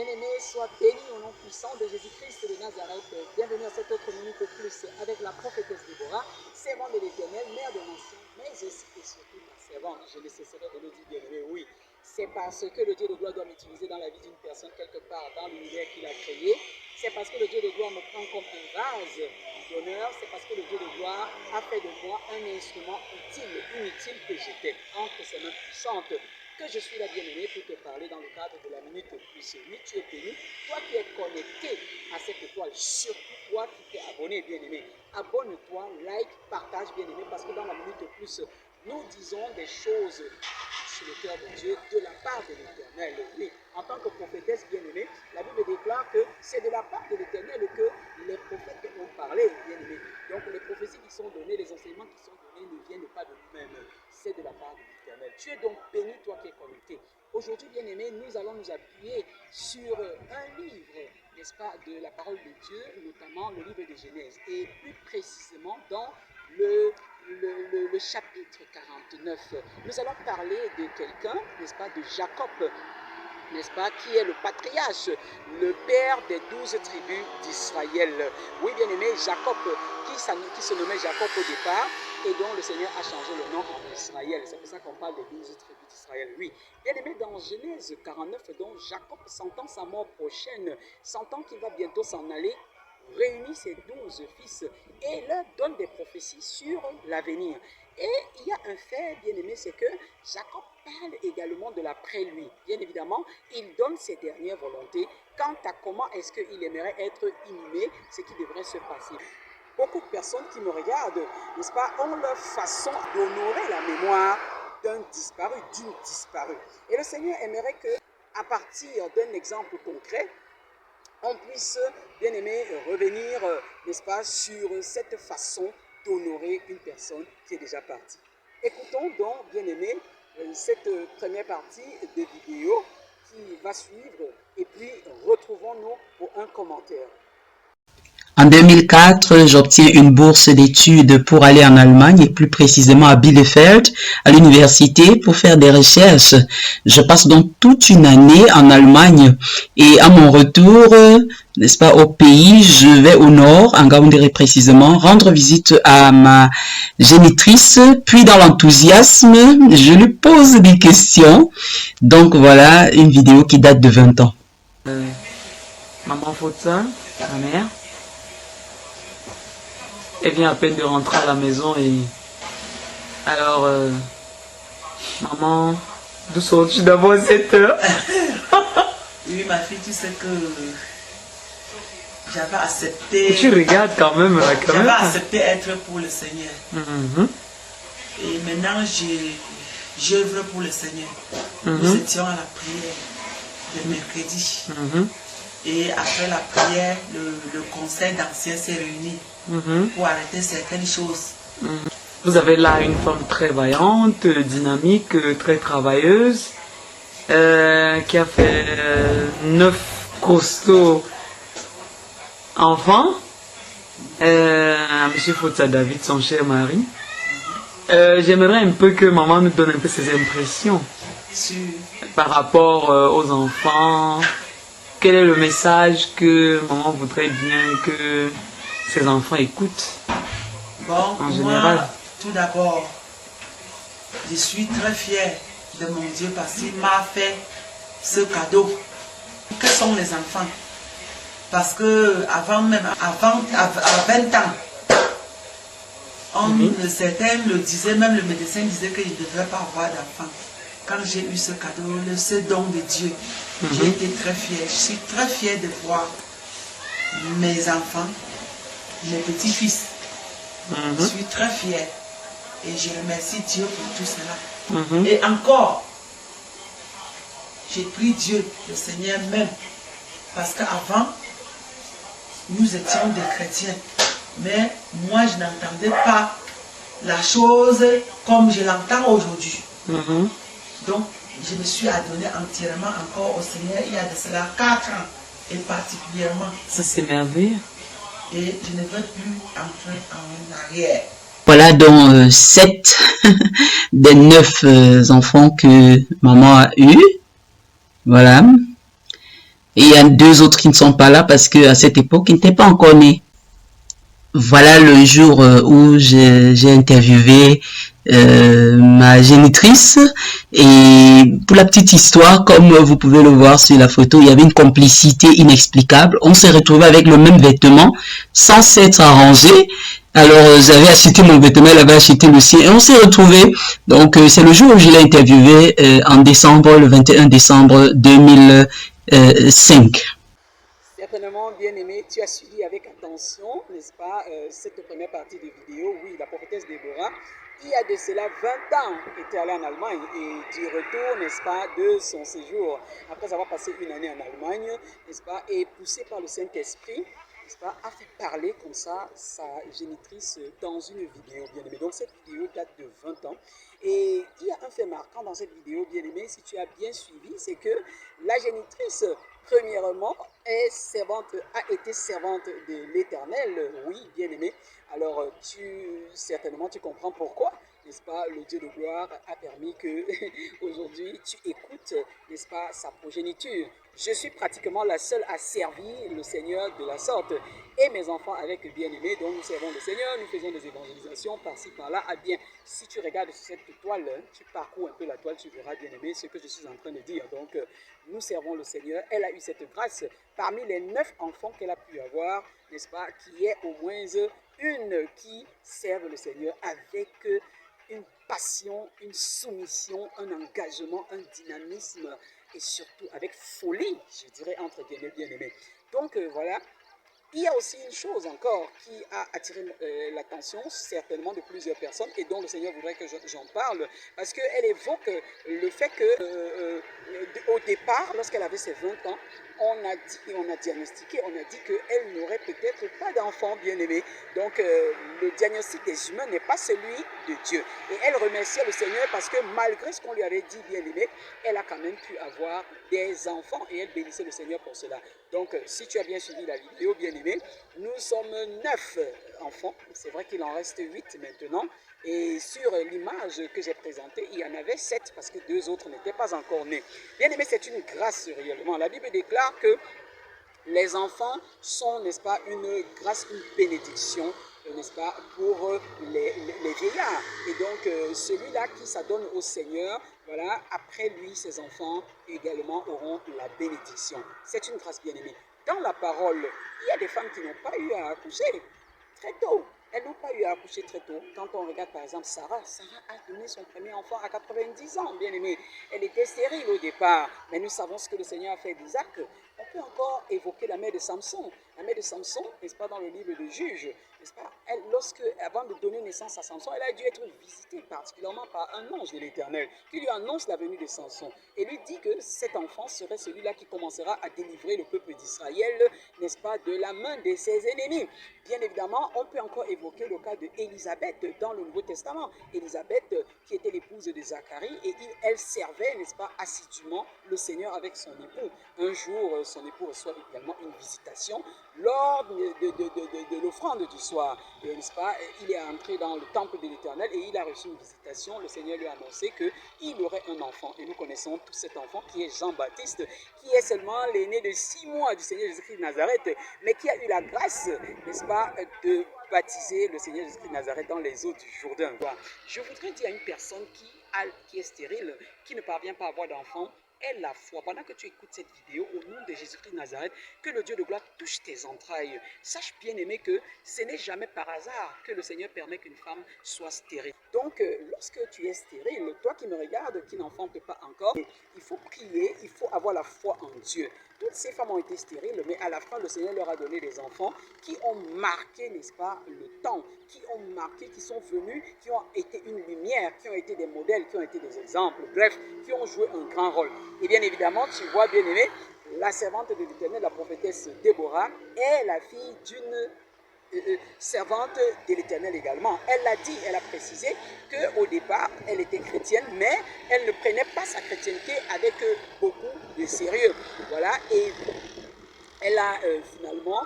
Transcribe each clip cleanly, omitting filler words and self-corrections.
Bien-aimé, sois béni au nom puissant de Jésus-Christ de Nazareth. Bienvenue à cette autre minute plus avec la prophétesse Déborah, servante de l'Éternel, mère de nation, mais aussi et surtout ma servante. Je ne cesserai de le dire, bien-aimé, oui. C'est parce que le Dieu de gloire doit m'utiliser dans la vie d'une personne quelque part dans l'univers qu'il a créé. C'est parce que le Dieu de gloire me prend comme un vase d'honneur. C'est parce que le Dieu de gloire a fait de moi un instrument utile, inutile que j'étais entre ses mains puissantes. Que je suis là, bien-aimé, pour te parler dans le cadre de la minute plus. Oui, tu es béni. Toi qui es connecté à cette étoile, surtout toi qui t'es abonné, bien-aimé. Abonne-toi, like, partage, bien-aimé, parce que dans la minute plus, nous disons des choses sur le cœur de Dieu de la part de l'Éternel. Oui, en tant que prophétesse bien-aimée, la Bible déclare que c'est de la part de l'Éternel que les prophètes ont parlé, bien-aimés. Donc les prophéties qui sont données, les enseignements qui sont donnés ne viennent pas de nous-mêmes, c'est de la part de l'Éternel. Tu es donc béni, toi qui es connecté. Aujourd'hui, bien-aimés, nous allons nous appuyer sur un livre, n'est-ce pas, de la parole de Dieu, notamment le livre de Genèse, et plus précisément dans le chapitre 49. Nous allons parler de quelqu'un, n'est-ce pas, de Jacob, n'est-ce pas, qui est le patriarche, le père des 12 tribus d'Israël. Oui, bien-aimé, Jacob, qui se nommait Jacob au départ, et dont le Seigneur a changé le nom en Israël. C'est pour ça qu'on parle des 12 tribus d'Israël. Oui, bien-aimé, dans Genèse 49, donc Jacob, sentant sa mort prochaine, sentant qu'il va bientôt s'en aller, réunit ses 12 fils et leur donne des prophéties sur l'avenir. Et il y a un fait, bien aimé, c'est que Jacob parle également de l'après-lui. Bien évidemment, il donne ses dernières volontés quant à comment est-ce qu'il aimerait être inhumé, ce qui devrait se passer. Beaucoup de personnes qui me regardent, n'est-ce pas, ont leur façon d'honorer la mémoire d'un disparu, d'une disparue. Et le Seigneur aimerait que, à partir d'un exemple concret, on puisse, bien aimé, revenir, n'est-ce pas, sur cette façon d'honorer une personne qui est déjà partie. Écoutons donc, bien aimé, cette première partie de vidéo qui va suivre et puis retrouvons-nous pour un commentaire. En 2004, j'obtiens une bourse d'études pour aller en Allemagne et plus précisément à Bielefeld, à l'université, pour faire des recherches. Je passe donc toute une année en Allemagne et à mon retour, n'est-ce pas, au pays, je vais au nord, en Gaoundéré précisément, rendre visite à ma génitrice, puis dans l'enthousiasme, je lui pose des questions. Donc voilà, une vidéo qui date de 20 ans. Maman Fota, ma mère, elle vient à peine de rentrer à la maison et alors maman, d'où sors-tu d'abord à 7 heures? Oui ma fille, tu sais que j'avais accepté. Tu regardes quand même là, quand même. J'avais accepté être pour le Seigneur. Et maintenant j'œuvre pour le Seigneur. Nous étions à la prière le mercredi. Et après la prière, le conseil d'anciens s'est réuni pour arrêter certaines choses. Vous avez là une femme très vaillante, dynamique, très travailleuse, qui a fait 9 costauds enfants. Monsieur Fota David, son cher mari. J'aimerais un peu que maman nous donne un peu ses impressions par rapport aux enfants. Quel est le message que maman voudrait bien que ses enfants écoutent? Bon, en général. Moi, tout d'abord, je suis très fière de mon Dieu parce qu'il m'a fait ce cadeau. Que sont les enfants? Parce que avant même, à 20 ans, certains le disaient, même le médecin disait que je ne devrais pas avoir d'enfants. Quand j'ai eu ce cadeau, ce don de Dieu, j'ai été très fière. Je suis très fière de voir mes enfants, mes petits-fils. Je suis très fière. Et je remercie Dieu pour tout cela. Et encore, j'ai pris Dieu, le Seigneur même. Parce qu'avant, nous étions des chrétiens. Mais moi, je n'entendais pas la chose comme je l'entends aujourd'hui. Donc, je me suis adonné entièrement encore au Seigneur il y a de cela 4 ans, et particulièrement. Ça, c'est merveilleux. Et je ne veux plus entrer en arrière. Voilà donc 7 des 9 enfants que maman a eu. Voilà. Et il y a deux autres qui ne sont pas là parce que à cette époque, ils n'étaient pas encore nés. Voilà le jour où j'ai interviewé ma génitrice. Et pour la petite histoire, comme vous pouvez le voir sur la photo, il y avait une complicité inexplicable. On s'est retrouvé avec le même vêtement sans s'être arrangé. Alors j'avais acheté mon vêtement, elle avait acheté le sien et on s'est retrouvés. Donc c'est le jour où je l'ai interviewé en décembre, le 21 décembre 2005. Certainement, bien-aimé, tu as suivi avec attention, n'est-ce pas, cette première partie de vidéo. Oui, la prophétesse Déborah, il y a de cela 20 ans, était allée en Allemagne et du retour, n'est-ce pas, de son séjour, après avoir passé une année en Allemagne, n'est-ce pas, et poussée par le Saint-Esprit, n'est-ce pas, a fait parler comme ça sa génitrice dans une vidéo, bien-aimé. Donc cette vidéo date de 20 ans. Et il y a un fait marquant dans cette vidéo, bien-aimé, si tu as bien suivi, c'est que la génitrice, premièrement, a été servante de l'Éternel, oui, bien-aimé. Alors, certainement, tu comprends pourquoi, n'est-ce pas, le Dieu de gloire a permis que aujourd'hui tu écoutes, n'est-ce pas, sa progéniture. Je suis pratiquement la seule à servir le Seigneur de la sorte. Et mes enfants avec bien-aimés, dont nous servons le Seigneur, nous faisons des évangélisations par-ci, par-là. Ah bien, si tu regardes sur cette toile, tu parcours un peu la toile, tu verras, bien-aimé, ce que je suis en train de dire. Donc, nous servons le Seigneur. Elle a eu cette grâce parmi les 9 enfants qu'elle a pu avoir, n'est-ce pas, qui est au moins une qui serve le Seigneur avec une passion, une soumission, un engagement, un dynamisme et surtout avec folie, je dirais, entre guillemets, bien-aimés. Donc voilà. Il y a aussi une chose encore qui a attiré l'attention certainement de plusieurs personnes et dont le Seigneur voudrait que j'en parle, parce qu'elle évoque le fait que au départ, lorsqu'elle avait ses 20 ans, on a diagnostiqué, on a dit qu'elle n'aurait peut-être pas d'enfant bien-aimé. Donc le diagnostic des humains n'est pas celui de Dieu. Et elle remerciait le Seigneur parce que malgré ce qu'on lui avait dit bien-aimé, elle a quand même pu avoir des enfants et elle bénissait le Seigneur pour cela. Donc si tu as bien suivi la vidéo bien-aimé, nous sommes 9 enfants. C'est vrai qu'il en reste 8 maintenant. Et sur l'image que j'ai présentée, il y en avait 7 parce que 2 autres n'étaient pas encore nés. Bien aimé, c'est une grâce réellement. La Bible déclare que les enfants sont, n'est-ce pas, une grâce, une bénédiction, n'est-ce pas, pour les vieillards. Et donc, celui-là qui s'adonne au Seigneur, voilà, après lui, ses enfants également auront la bénédiction. C'est une grâce bien-aimée. Dans la parole, il y a des femmes qui n'ont pas eu à accoucher très tôt. Elles n'ont pas eu à accoucher très tôt. Quand on regarde par exemple Sarah a donné son premier enfant à 90 ans, bien aimé. Elle était stérile au départ, mais nous savons ce que le Seigneur a fait d'Isaac. On peut encore évoquer la mère de Samson. La mère de Samson, n'est-ce pas, dans le livre de Juges, n'est-ce pas, elle, avant de donner naissance à Samson, elle a dû être visitée particulièrement par un ange de l'Éternel qui lui annonce la venue de Samson et lui dit que cet enfant serait celui-là qui commencera à délivrer le peuple d'Israël, n'est-ce pas, de la main de ses ennemis. Bien évidemment, on peut encore évoquer le cas d'Élisabeth dans le Nouveau Testament. Élisabeth, qui était l'épouse de Zacharie, et elle servait, n'est-ce pas, assidûment le Seigneur avec son époux. Un jour, son époux reçoit également une visitation lors de l'offrande du soir. N'est-ce pas, il est entré dans le temple de l'Éternel et il a reçu une visitation. Le Seigneur lui a annoncé qu'il aurait un enfant. Et nous connaissons tout cet enfant qui est Jean-Baptiste, qui est seulement l'aîné de 6 mois du Seigneur Jésus-Christ de Nazareth, mais qui a eu la grâce, n'est-ce pas, de baptiser le Seigneur Jésus-Christ de Nazareth dans les eaux du Jourdain. Je voudrais dire à une personne qui est stérile, qui ne parvient pas à avoir d'enfant, aie la foi, pendant que tu écoutes cette vidéo, au nom de Jésus-Christ de Nazareth, que le Dieu de gloire touche tes entrailles. Sache bien aimé que ce n'est jamais par hasard que le Seigneur permet qu'une femme soit stérile. Donc, lorsque tu es stérile, toi qui me regardes, qui n'enfantes pas encore, il faut prier, il faut avoir la foi en Dieu. Toutes ces femmes ont été stériles, mais à la fin, le Seigneur leur a donné des enfants qui ont marqué, n'est-ce pas, le temps, qui ont marqué, qui sont venus, qui ont été une lumière, qui ont été des modèles, qui ont été des exemples, bref, qui ont joué un grand rôle. Et bien évidemment, tu vois, bien aimé, la servante de l'Éternel, la prophétesse Déborah, est la fille d'une servante de l'Éternel également. Elle l'a dit, elle a précisé qu'au départ, elle était chrétienne, mais elle ne prenait pas sa chrétienté avec beaucoup de sérieux. Voilà, et elle a finalement,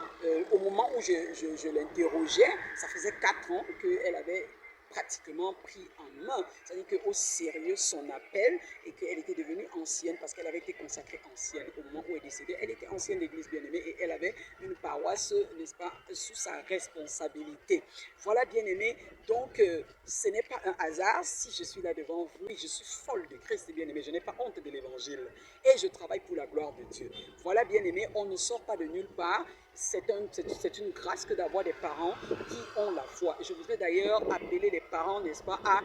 au moment où je l'interrogeais, ça faisait 4 ans qu'elle avait pratiquement pris en main, c'est-à-dire qu'au sérieux son appel et qu'elle était devenue ancienne parce qu'elle avait été consacrée ancienne au moment où elle est décédée. Elle était ancienne d'église bien-aimée et elle avait une paroisse, n'est-ce pas, sous sa responsabilité. Voilà bien-aimé, donc ce n'est pas un hasard si je suis là devant vous. Oui, je suis folle de Christ bien-aimé, je n'ai pas honte de l'évangile et je travaille pour la gloire de Dieu. Voilà bien-aimé, on ne sort pas de nulle part. C'est une grâce que d'avoir des parents qui ont la foi. Et je voudrais d'ailleurs appeler les parents, n'est-ce pas, à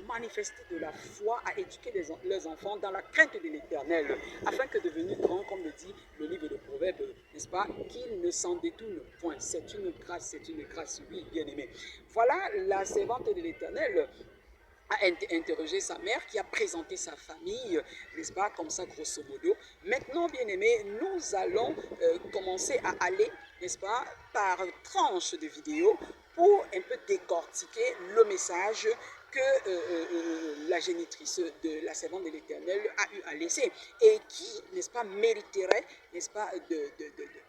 manifester de la foi, à éduquer leurs enfants dans la crainte de l'Éternel, afin que devenus grands, comme le dit le livre de Proverbes, n'est-ce pas, qu'ils ne s'en détournent point. C'est une grâce, oui, bien-aimé. Voilà la servante de l'Éternel a interrogé sa mère qui a présenté sa famille, n'est-ce pas, comme ça grosso modo. Maintenant, bien aimé, nous allons commencer à aller, n'est-ce pas, par tranches de vidéos pour un peu décortiquer le message que la génitrice de la servante de l'Éternel a eu à laisser et qui, n'est-ce pas, mériterait, n'est-ce pas,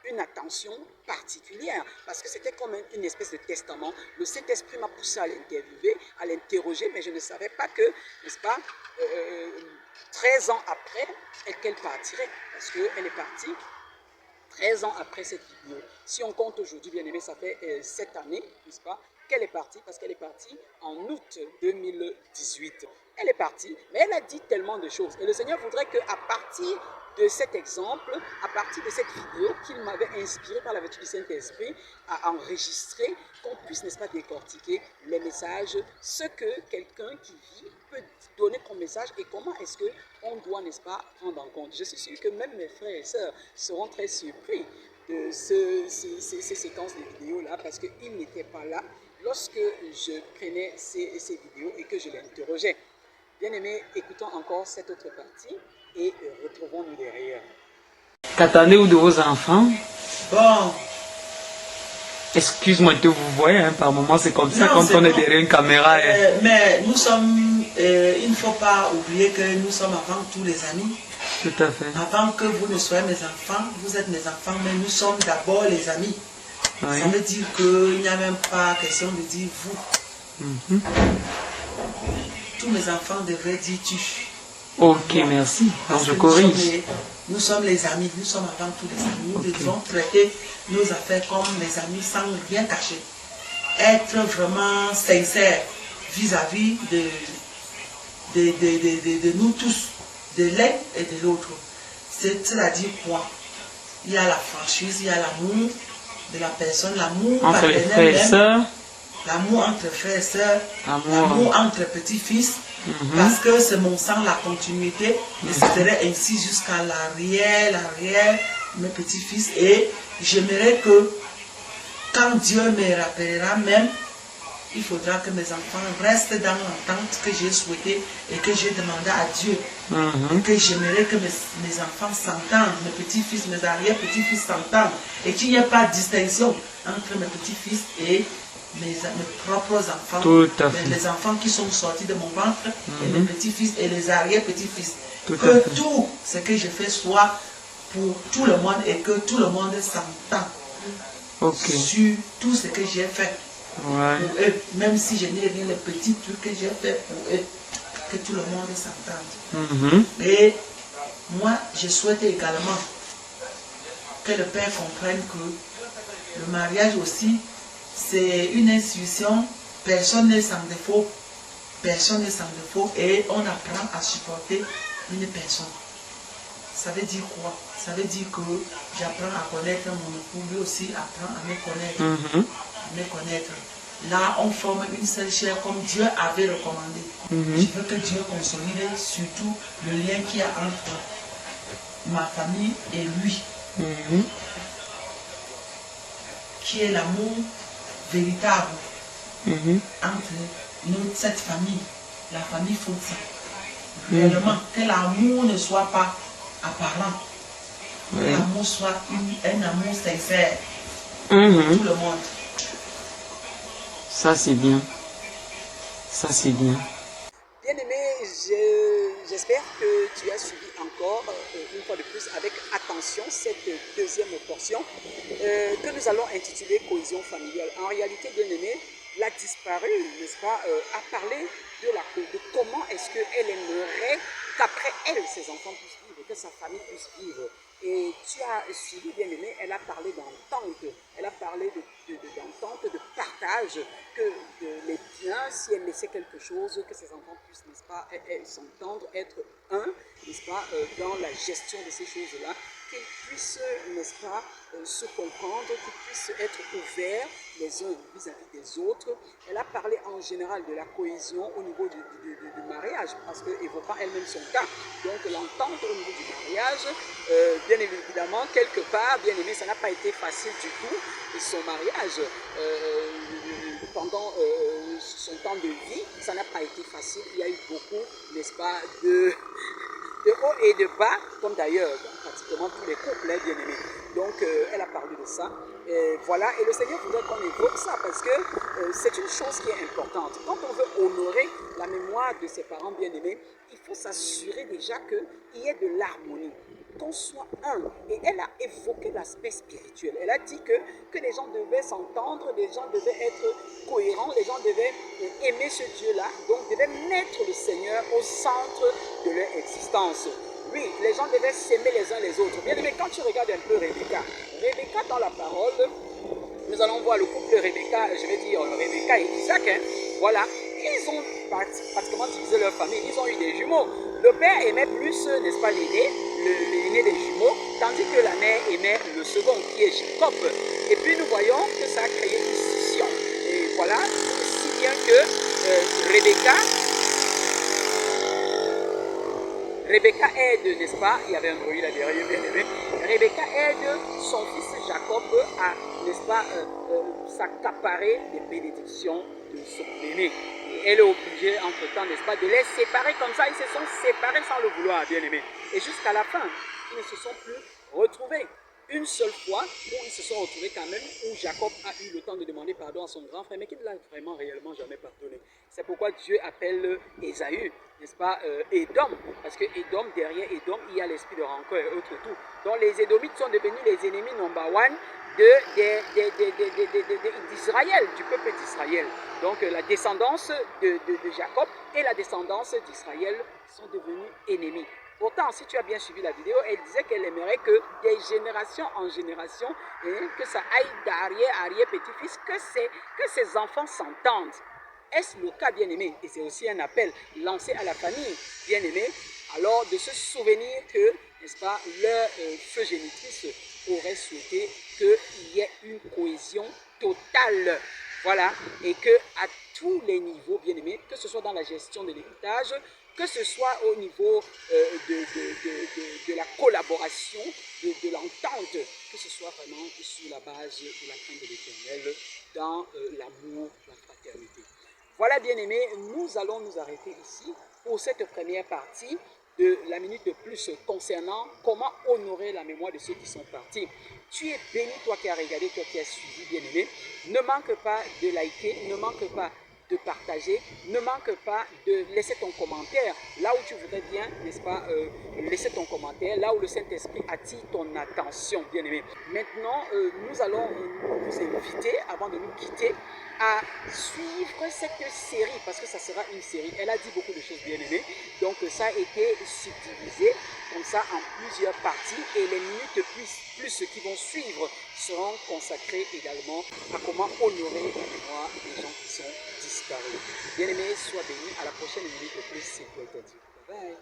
une attention particulière parce que c'était comme une espèce de testament. Le Saint-Esprit m'a poussé à l'interviewer, à l'interroger, mais je ne savais pas que, n'est-ce pas, 13 ans après, qu'elle partirait parce qu'elle est partie 13 ans après cette vidéo. Si on compte aujourd'hui, bien aimé, ça fait 7 années, n'est-ce pas, qu'elle est partie, parce qu'elle est partie en août 2018. Elle est partie, mais elle a dit tellement de choses. Et le Seigneur voudrait qu'à partir de cet exemple, à partir de cette vidéo qu'il m'avait inspiré par la vertu du Saint-Esprit à enregistrer, qu'on puisse, n'est-ce pas, décortiquer les messages, ce que quelqu'un qui vit peut donner comme message et comment est-ce qu'on doit, n'est-ce pas, prendre en compte. Je suis sûr que même mes frères et sœurs seront très surpris de ces séquences de vidéos-là parce qu'ils n'étaient pas là lorsque je prenais ces vidéos et que je les interrogeais. Bien aimé, écoutons encore cette autre partie et retrouvons-nous derrière. Qu'attendez-vous de vos enfants? Bon. Excuse-moi de vous voir, hein, par moment c'est comme ça Non, quand on est bon. derrière une caméra. Mais nous sommes, il ne faut pas oublier que nous sommes avant tout les amis. Tout à fait. Avant que vous ne soyez mes enfants, vous êtes mes enfants, mais nous sommes d'abord les amis. Oui. Ça veut dire qu'il n'y a même pas question de dire vous. Tous mes enfants devraient dire tu. Ok, merci. Donc je corrige. Nous sommes les amis, nous sommes avant tout les amis. Nous devons traiter nos affaires comme les amis sans rien cacher. Être vraiment sincère vis-à-vis de nous tous, de l'un et de l'autre. C'est-à-dire quoi? Il y a la franchise, il y a l'amour de la personne, l'amour entre les frères et sœurs. L'amour entre frères et sœurs, l'amour entre petits-fils, parce que c'est mon sang, la continuité, et ce serait ainsi jusqu'à l'arrière, mes petits-fils. Et j'aimerais que, quand Dieu me rappellera même, il faudra que mes enfants restent dans l'entente que j'ai souhaité et que j'ai demandé à Dieu. Et que j'aimerais que mes enfants s'entendent, mes petits-fils, mes arrière-petits-fils s'entendent, et qu'il n'y ait pas de distinction entre mes petits-fils et mes propres enfants, tout à fait. Les enfants qui sont sortis de mon ventre, et mes petits-fils et les arrière-petits-fils. Que tout ce que je fais soit pour tout le monde et que tout le monde s'entende sur tout ce que j'ai fait pour eux. Même si je n'ai rien, les petits trucs que j'ai fait pour eux, que tout le monde s'entende. Et moi, je souhaite également que le Père comprenne que le mariage aussi, c'est une institution, personne n'est sans défaut, et on apprend à supporter une personne. Ça veut dire quoi? Ça veut dire que j'apprends à connaître mon époux, lui aussi apprend à me connaître. Là, on forme une seule chair comme Dieu avait recommandé. Je veux que Dieu consolide surtout le lien qu'il y a entre ma famille et lui, qui est l'amour véritable entre cette famille, la famille Fotsa. Réellement, que l'amour ne soit pas apparent, que l'amour soit un amour sincère pour tout le monde. Ça c'est bien. Ça c'est bien. Bien-aimé, j'espère que tu as suivi encore une fois de plus avec attention cette deuxième portion que nous allons intituler Cohésion familiale. En réalité, bien-aimé, la disparue, n'est-ce pas, a parlé de comment est-ce qu'elle aimerait qu'après elle, ses enfants puissent vivre, que sa famille puisse vivre. Et tu as suivi, bien aimé, elle a parlé d'entente, elle a parlé d'entente, de partage, que les biens, si elle laissait quelque chose, que ses enfants puissent, n'est-ce pas, s'entendre, être un, n'est-ce pas, dans la gestion de ces choses-là, qu'ils puissent, n'est-ce pas, se comprendre, qu'ils puissent être ouverts les uns vis-à-vis des autres. Elle a parlé en général de la cohésion au niveau du mariage, parce qu'évoquant elle-même son cas. Donc l'entente au niveau du mariage, bien évidemment, quelque part, bien aimé, ça n'a pas été facile du tout. Son mariage, pendant son temps de vie, ça n'a pas été facile. Il y a eu beaucoup, n'est-ce pas, de haut et de bas, comme d'ailleurs pratiquement tous les couples, hein, bien aimés. Donc, elle a parlé de ça. Et voilà, et le Seigneur voudrait qu'on évoque ça parce que c'est une chose qui est importante. Quand on veut honorer la mémoire de ses parents bien-aimés, il faut s'assurer déjà qu'il y ait de l'harmonie, qu'on soit un. Et elle a évoqué l'aspect spirituel. Elle a dit que les gens devaient s'entendre, les gens devaient être cohérents, les gens devaient aimer ce Dieu-là, donc devaient mettre le Seigneur au centre de leur existence. Oui, les gens devaient s'aimer les uns les autres. Bien aimé, quand tu regardes un peu Rebecca dans la parole, nous allons voir le couple de Rebecca, je vais dire Rebecca et Isaac, hein, voilà, ils ont pratiquement divisé leur famille, ils ont eu des jumeaux. Le père aimait plus, n'est-ce pas, l'aîné des jumeaux, tandis que la mère aimait le second, qui est Jacob. Et puis nous voyons que ça a créé une scission. Et voilà, si bien que Rebecca aide, n'est-ce pas, il y avait un bruit là derrière, bien aimé. Rebecca aide son fils Jacob à, n'est-ce pas, s'accaparer des bénédictions de son aîné. Et elle est obligée, entre-temps, n'est-ce pas, de les séparer comme ça. Ils se sont séparés sans le vouloir, bien aimé. Et jusqu'à la fin, ils ne se sont plus retrouvés. Une seule fois où ils se sont retrouvés quand même, où Jacob a eu le temps de demander pardon à son grand frère, mais qu'il ne l'a vraiment réellement jamais pardonné. C'est pourquoi Dieu appelle Ésaü, n'est-ce pas, Édom, parce que Édom, derrière Édom, il y a l'esprit de rancœur et autres tout. Donc les Édomites sont devenus les ennemis number one d'Israël, du peuple d'Israël. Donc la descendance de Jacob et la descendance d'Israël sont devenus ennemis. Pourtant, si tu as bien suivi la vidéo, elle disait qu'elle aimerait que des générations en génération, que ça aille d'arrière, arrière, petit-fils, que ses enfants s'entendent. Est-ce le cas, bien-aimé? Et c'est aussi un appel lancé à la famille, bien-aimé, alors de se souvenir que, n'est-ce pas, leur feu génitrice aurait souhaité qu'il y ait une cohésion totale. Voilà, et que à tous les niveaux, bien-aimés, que ce soit dans la gestion de l'héritage, que ce soit au niveau de la collaboration, de l'entente, que ce soit vraiment sur la base de la crainte de l'Éternel, dans l'amour, la fraternité. Voilà, bien-aimés, nous allons nous arrêter ici pour cette première partie de la minute de plus concernant comment honorer la mémoire de ceux qui sont partis. Tu es béni, toi qui as regardé, toi qui as suivi, bien-aimé. Ne manque pas de liker, ne manque pas de partager, ne manque pas de laisser ton commentaire là où tu voudrais bien, n'est-ce pas, laisser ton commentaire là où le Saint-Esprit attire ton attention, bien-aimé. Maintenant, nous allons vous inviter, avant de nous quitter, à suivre cette série, parce que ça sera une série. Elle a dit beaucoup de choses, bien-aimées, donc ça a été subdivisé comme ça en plusieurs parties, et les minutes plus qui vont suivre seront consacrées également à comment honorer la mémoire des gens qui sont disparus. Bien-aimés, sois bénis, à la prochaine minute de plus, c'est Bye bye.